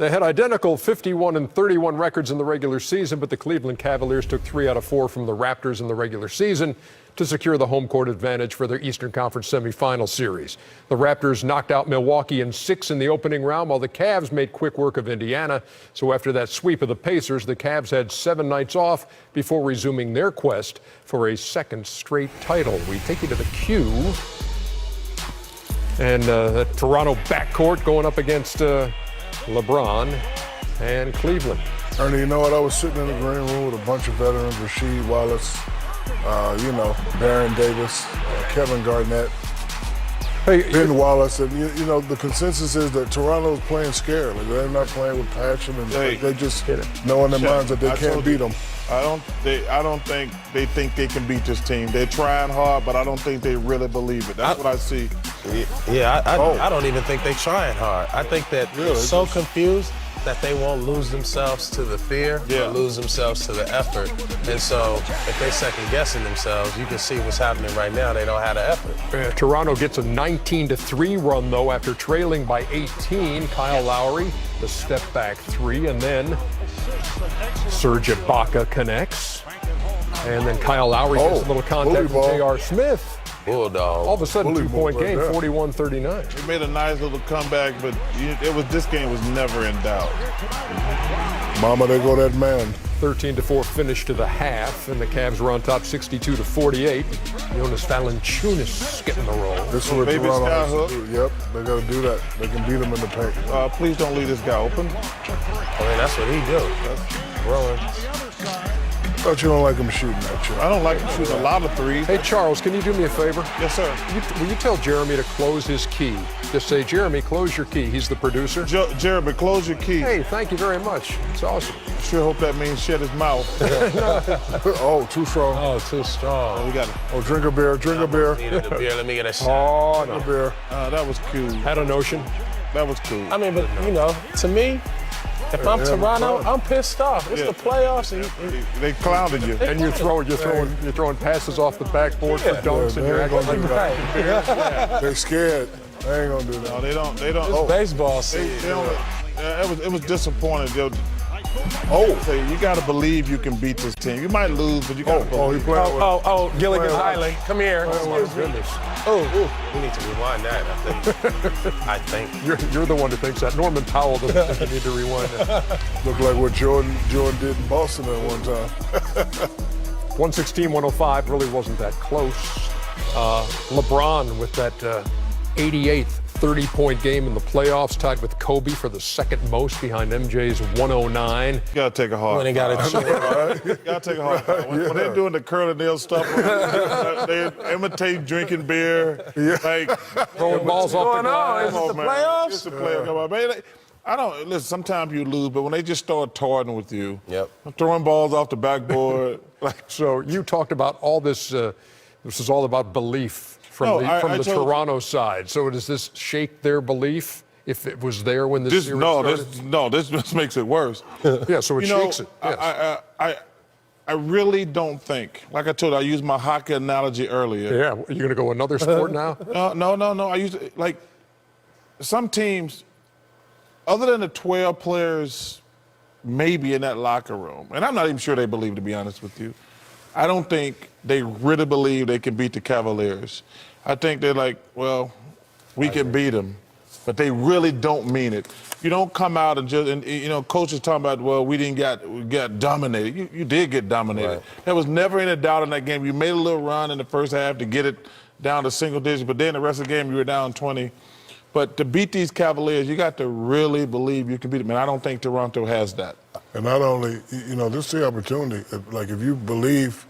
They had identical 51-31 records in the regular season, but the Cleveland Cavaliers took 3 out of 4 from the Raptors in the regular season to secure the home court advantage for their Eastern Conference semifinal series. The Raptors knocked out Milwaukee in 6 in the opening round, while the Cavs made quick work of Indiana. So after that sweep of the Pacers, the Cavs had 7 nights off before resuming their quest for a second straight title. We take you to the Q. And the Toronto backcourt going up against LeBron and Cleveland. Ernie, you know what? I was sitting in the green room with a bunch of veterans, Rasheed Wallace, Barron Davis, Kevin Garnett, Ben Wallace, and you know the consensus is that Toronto's playing scared. Like they're not playing with passion, and they just know in their minds that they can't beat them. I don't think they can beat this team. They're trying hard, but I don't think they really believe it. That's what I see. Yeah, I don't even think they're trying hard. I think that they're so confused that they won't lose themselves to the fear or lose themselves to the effort. And so if they're second-guessing themselves, you can see what's happening right now. They don't have the effort. Toronto gets a 19-3 run, though, after trailing by 18. Kyle Lowry, the step-back 3, and then Serge Ibaka connects. And then Kyle Lowry gets a little contact with J.R. Smith. Bulldog. All of a sudden, 2-point game, 41-39. They made a nice little comeback, but this game was never in doubt. Mama, they go that man. 13-4 finish to the half, and the Cavs were on top 62-48. Jonas Valanciunas getting the roll. This is what Toronto has to do. Yep, they got to do that. They can beat them in the paint. Please don't leave this guy open. I mean, that's what he do. That's rolling. But you don't like him shooting that shot. I don't like him shooting a lot of threes. Hey, Charles, can you do me a favor? Yes, sir. Will you tell Jeremy to close his key? Just say, Jeremy, close your key. He's the producer. Jeremy, close your key. Hey, thank you very much. It's awesome. Sure hope that means shut his mouth. Oh, too strong. Oh, too strong. We got it. Oh, drink a beer, drink a beer. Needed a beer. Let me get a shot. Oh, no. A beer. That was cool. Had a notion. That was cool. I mean, but, you know, to me, if I'm Toronto, I'm pissed off. It's the playoffs. And they clowned you. And you're throwing passes off the backboard for dunks, and you're acting like that. They're scared. They ain't gonna do that. No, they don't. It's baseball season. It was disappointing. So you got to believe you can beat this team. You might lose, but you got to believe. Gilligan Highland, come here. Oh, my goodness. We need to rewind that, I think. You're the one who thinks that. Norman Powell doesn't think you need to rewind that. Look like what Jordan did in Boston at one time. 116-105 really wasn't that close. LeBron with that 88th 30-point game in the playoffs, tied with Kobe for the second most behind MJ's 109. You gotta take a hard. When they got it, You gotta take a hard. When they're doing the curl and nail stuff, they imitate drinking beer, like Throwing balls off the glass. Is it the playoffs? It's the playoffs. Come on, man. I don't listen. Sometimes you lose, but when they just start toying with you, throwing balls off the backboard. So you talked about all this. This is all about belief from the Toronto side. So does this shake their belief if it was there when the series started? This makes it worse. Yeah, so it shakes it. Yes. I really don't think, like I told you, I used my hockey analogy earlier. Yeah, you're going to go another sport now? No. I used like some teams, other than the 12 players maybe in that locker room, and I'm not even sure they believe, to be honest with you, I don't think they really believe they can beat the Cavaliers. I think they're like, well, we can beat them, but they really don't mean it. You don't come out and coaches talking about, well, we didn't get dominated. You did get dominated. Right. There was never any doubt in that game. You made a little run in the first half to get it down to single digits, but then the rest of the game you were down 20. But to beat these Cavaliers, you got to really believe you can beat them, and I don't think Toronto has that. And not only, this is the opportunity. If you believe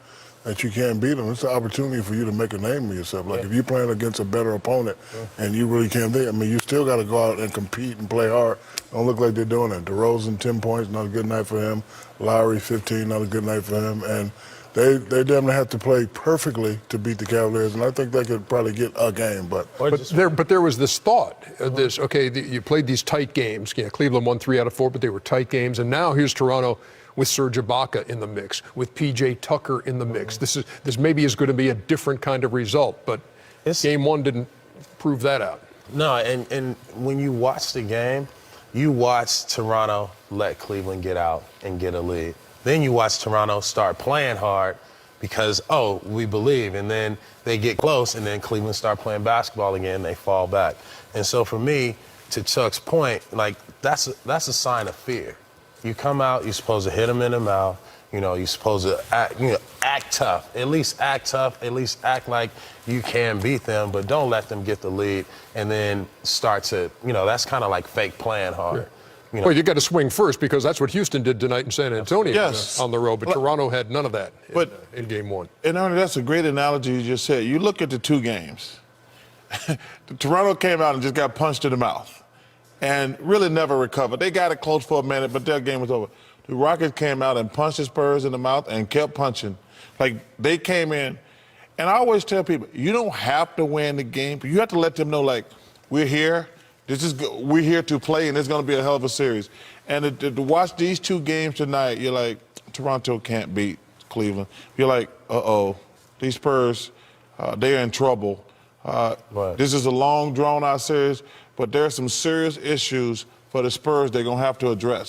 that you can't beat them, it's the opportunity for you to make a name for yourself. Like if you're playing against a better opponent and you really can't beat them, you still got to go out and compete and play hard. Don't look like they're doing it. DeRozan, 10 points, not a good night for him. Lowry, 15, not a good night for him. And they definitely have to play perfectly to beat the Cavaliers, and I think they could probably get a game. But there was this thought, you played these tight games. Yeah, Cleveland won 3 out of 4, but they were tight games. And now here's Toronto with Serge Ibaka in the mix, with P.J. Tucker in the mix. This maybe is going to be a different kind of result, but Game 1 didn't prove that out. No, and when you watch the game, you watch Toronto let Cleveland get out and get a lead. Then you watch Toronto start playing hard because, oh, we believe. And then they get close, and then Cleveland start playing basketball again, they fall back. And so for me, to Chuck's point, like, that's a sign of fear. You come out, you're supposed to hit them in the mouth. You know, you're supposed to act tough. At least act tough. At least act like you can beat them, but don't let them get the lead and then start to, that's kind of like fake playing hard. Yeah. Well, you got to swing first because that's what Houston did tonight in San Antonio on the road, but Toronto had none of that in game one. And Ernie, that's a great analogy you just said. You look at the two games. Toronto came out and just got punched in the mouth and really never recovered. They got it close for a minute, but their game was over. The Rockets came out and punched the Spurs in the mouth and kept punching. Like, they came in. And I always tell people, you don't have to win the game, but you have to let them know, like, we're here. We're here to play, and it's going to be a hell of a series. And to watch these two games tonight, you're like, Toronto can't beat Cleveland. You're like, uh-oh, these Spurs, they're in trouble. This is a long, drawn-out series, but there are some serious issues for the Spurs they're going to have to address.